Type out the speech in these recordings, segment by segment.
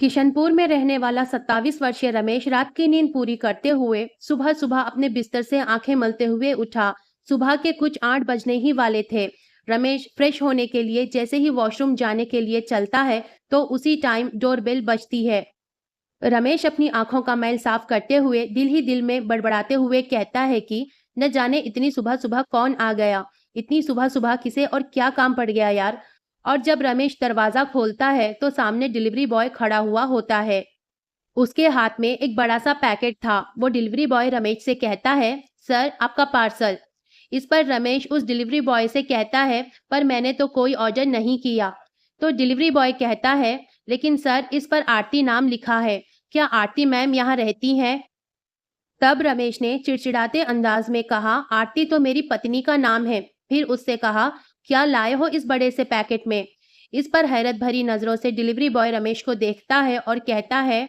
किशनपुर में रहने वाला 27 वर्षीय रमेश रात की नींद पूरी करते हुए सुबह सुबह अपने बिस्तर से आंखें मलते हुए उठा। सुबह के कुछ 8 बजने ही वाले थे। रमेश फ्रेश होने के लिए जैसे ही वॉशरूम जाने के लिए चलता है तो उसी टाइम डोरबेल बजती है। रमेश अपनी आंखों का मैल साफ करते हुए दिल ही दिल में बड़बड़ाते हुए कहता है कि न जाने इतनी सुबह सुबह कौन आ गया, इतनी सुबह सुबह किसे और क्या काम पड़ गया यार। और जब रमेश दरवाजा खोलता है तो सामने डिलीवरी बॉय खड़ा हुआ होता है। उसके हाथ में एक बड़ा सा पैकेट था। वो डिलीवरी बॉय रमेश से कहता है, सर आपका पार्सल। इस पर रमेश उस डिलीवरी बॉय से कहता है, पर मैंने तो कोई ऑर्डर नहीं किया। तो डिलीवरी बॉय कहता है, लेकिन सर इस पर आरती नाम लिखा है, क्या आरती मैम यहाँ रहती हैं? तब रमेश ने चिड़चिड़ाते अंदाज में कहा, आरती तो मेरी पत्नी का नाम है। फिर उससे कहा, क्या लाए हो इस बड़े से पैकेट में? इस पर हैरत भरी नजरों से डिलीवरी बॉय रमेश को देखता है और कहता है,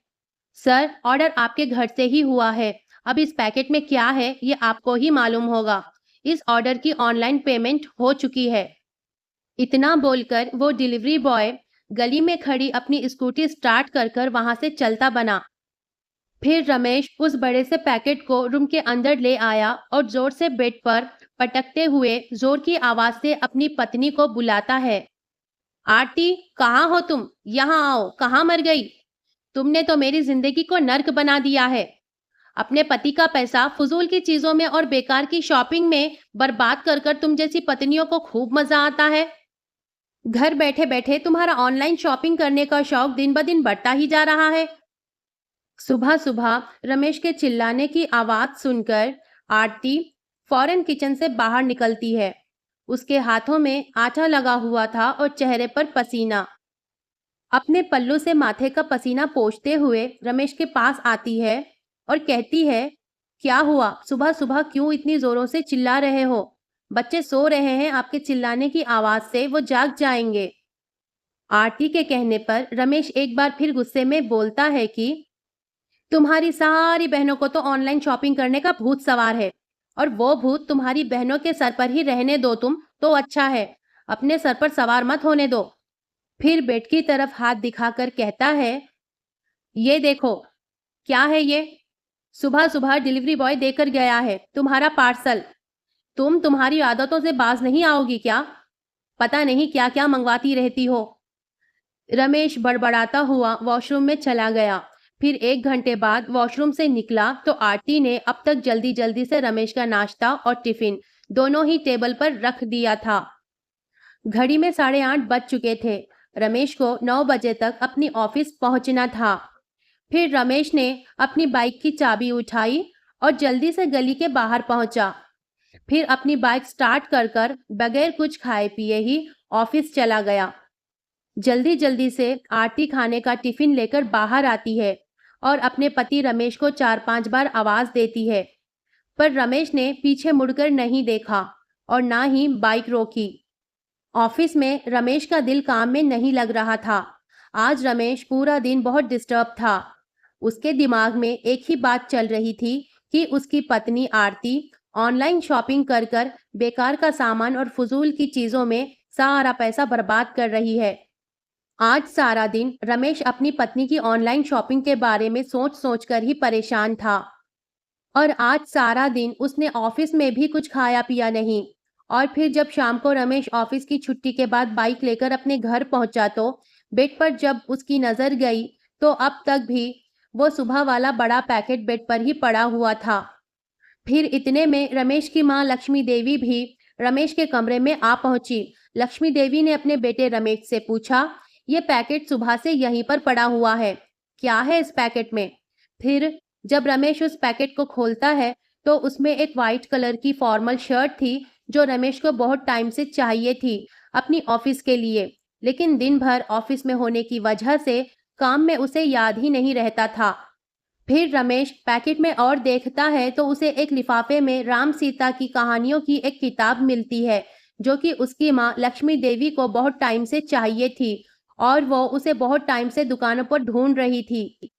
सर ऑर्डर आपके घर से ही हुआ है। अब इस पैकेट में क्या है ये आपको ही मालूम होगा। इस ऑर्डर की ऑनलाइन पेमेंट हो चुकी है। इतना बोलकर वो डिलीवरी बॉय गली में खड़ी अपनी स्कूटी स्टार्ट कर कर वहां से चलता बना। फिर रमेश उस बड़े से पैकेट को रूम के अंदर ले आया और जोर से बेड पर पटकते हुए जोर की आवाज से अपनी पत्नी को बुलाता है। आरती, कहाँ हो तुम? यहाँ आओ, कहाँ मर गई? तुमने तो मेरी जिंदगी को नर्क बना दिया है। अपने पति का पैसा फजूल की चीजों में और बेकार की शॉपिंग में बर्बाद कर कर तुम जैसी पत्नियों को खूब मजा आता है। घर बैठे बैठे तुम्हारा ऑनलाइन शॉपिंग करने का शौक दिन ब दिन बढ़ता ही जा रहा है। सुबह सुबह रमेश के चिल्लाने की आवाज सुनकर आरती फौरन किचन से बाहर निकलती है। उसके हाथों में आटा लगा हुआ था और चेहरे पर पसीना। अपने पल्लू से माथे का पसीना पोंछते हुए रमेश के पास आती है और कहती है, क्या हुआ? सुबह सुबह क्यों इतनी जोरों से चिल्ला रहे हो? बच्चे सो रहे हैं, आपके चिल्लाने की आवाज से वो जाग जाएंगे। आरती के कहने पर रमेश एक बार फिर गुस्से में बोलता है कि तुम्हारी सारी बहनों को तो ऑनलाइन शॉपिंग करने का भूत सवार है, और वो भूत तुम्हारी बहनों के सर पर ही रहने दो तुम तो अच्छा है, अपने सर पर सवार मत होने दो। फिर बेड की तरफ हाथ दिखाकर कहता है, ये देखो, क्या है ये? सुबह सुबह डिलीवरी बॉय देकर गया है तुम्हारा पार्सल। तुम्हारी आदतों से बाज नहीं आओगी क्या? पता नहीं क्या क्या मंगवाती रहती हो। रमेश बड़बड़ाता हुआ वॉशरूम में चला गया। फिर 1 घंटे बाद वॉशरूम से निकला तो आरती ने अब तक जल्दी जल्दी से रमेश का नाश्ता और टिफिन दोनों ही टेबल पर रख दिया था। घड़ी में 8:30 बज चुके थे। रमेश को 9 बजे तक अपनी ऑफिस पहुंचना था। फिर रमेश ने अपनी बाइक की चाबी उठाई और जल्दी से गली के बाहर पहुंचा। फिर अपनी बाइक स्टार्ट कर कर बगैर कुछ खाए पिए ही ऑफिस चला गया। जल्दी जल्दी से आरती खाने का टिफिन लेकर बाहर आती है और अपने पति रमेश को 4-5 बार आवाज देती है, पर रमेश ने पीछे मुड़कर नहीं देखा और ना ही बाइक रोकी। ऑफिस में रमेश का दिल काम में नहीं लग रहा था। आज रमेश पूरा दिन बहुत डिस्टर्ब था। उसके दिमाग में एक ही बात चल रही थी कि उसकी पत्नी आरती ऑनलाइन शॉपिंग कर कर बेकार का सामान और फजूल की चीजों में सारा पैसा बर्बाद कर रही है। आज सारा दिन रमेश अपनी पत्नी की ऑनलाइन शॉपिंग के बारे में सोच सोच कर ही परेशान था। और आज सारा दिन उसने ऑफिस में भी कुछ खाया पिया नहीं। और फिर जब शाम को रमेश ऑफिस की छुट्टी के बाद बाइक लेकर अपने घर पहुंचा तो बेड पर जब उसकी नजर गई तो अब तक भी वो सुबह वाला बड़ा पैकेट बेड पर ही पड़ा हुआ था। फिर इतने में रमेश की माँ लक्ष्मी देवी भी रमेश के कमरे में आ पहुंची। लक्ष्मी देवी ने अपने बेटे रमेश से पूछा, ये पैकेट सुबह से यहीं पर पड़ा हुआ है, क्या है इस पैकेट में? फिर जब रमेश उस पैकेट को खोलता है तो उसमें एक वाइट कलर की फॉर्मल शर्ट थी जो रमेश को बहुत टाइम से चाहिए थी अपनी ऑफिस के लिए, लेकिन दिन भर ऑफिस में होने की वजह से काम में उसे याद ही नहीं रहता था। फिर रमेश पैकेट में और देखता है तो उसे एक लिफाफे में राम सीता की कहानियों की एक किताब मिलती है जो कि उसकी माँ लक्ष्मी देवी को बहुत टाइम से चाहिए थी और वो उसे बहुत टाइम से दुकानों पर ढूंढ रही थी,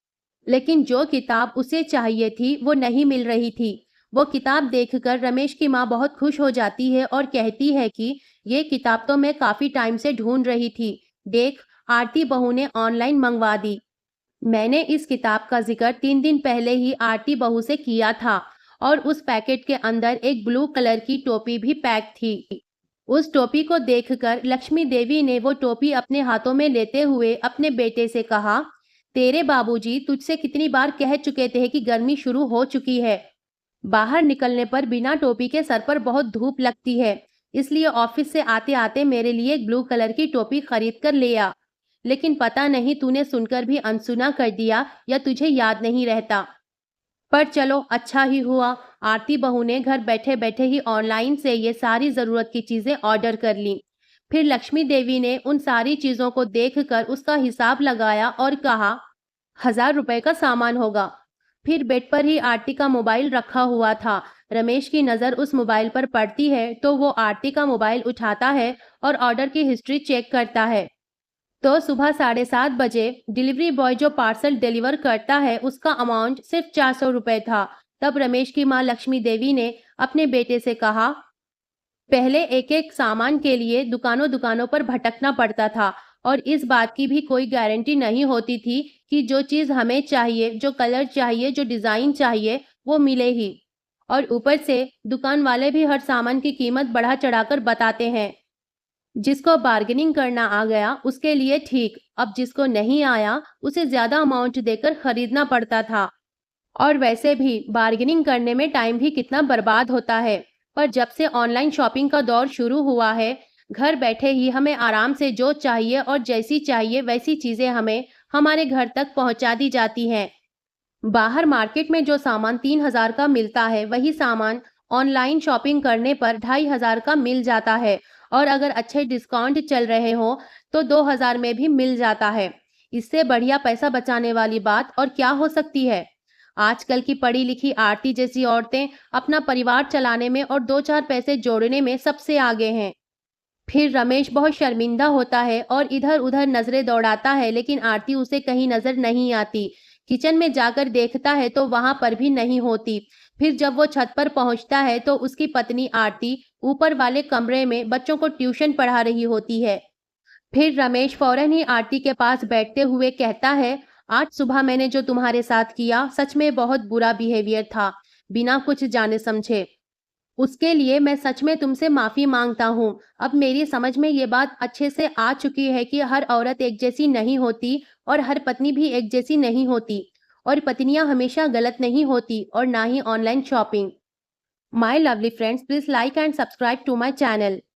लेकिन जो किताब उसे चाहिए थी वो नहीं मिल रही थी। वो किताब देखकर रमेश की माँ बहुत खुश हो जाती है और कहती है कि ये किताब तो मैं काफी टाइम से ढूंढ रही थी, देख आरती बहू ने ऑनलाइन मंगवा दी। मैंने इस किताब का जिक्र 3 दिन पहले ही आरती बहू से किया था और उस पैकेट के अंदर एक ब्लू कलर की टोपी भी पैक थी। उस टोपी को देखकर लक्ष्मी देवी ने वो टोपी अपने हाथों में लेते हुए अपने बेटे से कहा, तेरे बाबूजी तुझसे कितनी बार कह चुके थे कि गर्मी शुरू हो चुकी है। बाहर निकलने पर बिना टोपी के सर पर बहुत धूप लगती है, इसलिए ऑफिस से आते आते मेरे लिए एक ब्लू कलर की टोपी खरीद कर ले आ। लेकिन पता नहीं तूने सुनकर भी अनसुना कर दिया या तुझे याद नहीं रहता। पर चलो अच्छा ही हुआ, आरती बहू ने घर बैठे बैठे ही ऑनलाइन से ये सारी जरूरत की चीजें ऑर्डर कर ली। फिर लक्ष्मी देवी ने उन सारी चीजों को देखकर उसका हिसाब लगाया और कहा, 1000 रुपए का सामान होगा। फिर बेड पर ही आरती का मोबाइल रखा हुआ था। रमेश की नजर उस मोबाइल पर पड़ती है तो वो आरती का मोबाइल उठाता है और ऑर्डर की हिस्ट्री चेक करता है। तो सुबह 7:30 बजे डिलीवरी बॉय जो पार्सल डिलीवर करता है उसका अमाउंट सिर्फ 400 रुपए था। तब रमेश की माँ लक्ष्मी देवी ने अपने बेटे से कहा, पहले एक एक सामान के लिए दुकानों दुकानों पर भटकना पड़ता था और इस बात की भी कोई गारंटी नहीं होती थी कि जो चीज हमें चाहिए, जो कलर चाहिए, जो डिजाइन चाहिए वो मिले ही। और ऊपर से दुकान वाले भी हर सामान की कीमत बढ़ा चढ़ाकर बताते हैं। जिसको बार्गेनिंग करना आ गया उसके लिए ठीक, अब जिसको नहीं आया उसे ज्यादा अमाउंट देकर खरीदना पड़ता था। और वैसे भी बार्गेनिंग करने में टाइम भी कितना बर्बाद होता है। पर जब से ऑनलाइन शॉपिंग का दौर शुरू हुआ है, घर बैठे ही हमें आराम से जो चाहिए और जैसी चाहिए वैसी चीजें हमें हमारे घर तक पहुंचा दी जाती हैं। बाहर मार्केट में जो सामान 3000 का मिलता है वही सामान ऑनलाइन शॉपिंग करने पर 2500 का मिल जाता है और अगर अच्छे डिस्काउंट चल रहे हो तो 2000 में भी मिल जाता है। इससे बढ़िया पैसा बचाने वाली बात और क्या हो सकती है। आजकल की पढ़ी लिखी आरती जैसी औरतें अपना परिवार चलाने में और 2-4 पैसे जोड़ने में सबसे आगे हैं। फिर रमेश बहुत शर्मिंदा होता है और इधर-उधर नजरें दौड़ाता है लेकिन आरती उसे कहीं नजर नहीं आती। किचन में जाकर देखता है तो वहां पर भी नहीं होती। फिर जब वो छत पर पहुंचता है तो उसकी पत्नी आरती ऊपर वाले कमरे में बच्चों को ट्यूशन पढ़ा रही होती है। फिर रमेश फौरन ही आरती के पास बैठते हुए कहता है, आज सुबह मैंने जो तुम्हारे साथ किया सच में बहुत बुरा बिहेवियर था, बिना कुछ जाने समझे। उसके लिए मैं सच में तुमसे माफी मांगता हूँ। अब मेरी समझ में ये बात अच्छे से आ चुकी है कि हर औरत एक जैसी नहीं होती और हर पत्नी भी एक जैसी नहीं होती और पत्नियां हमेशा गलत नहीं होती और ना ही online shopping. My lovely friends, please like and subscribe to my channel.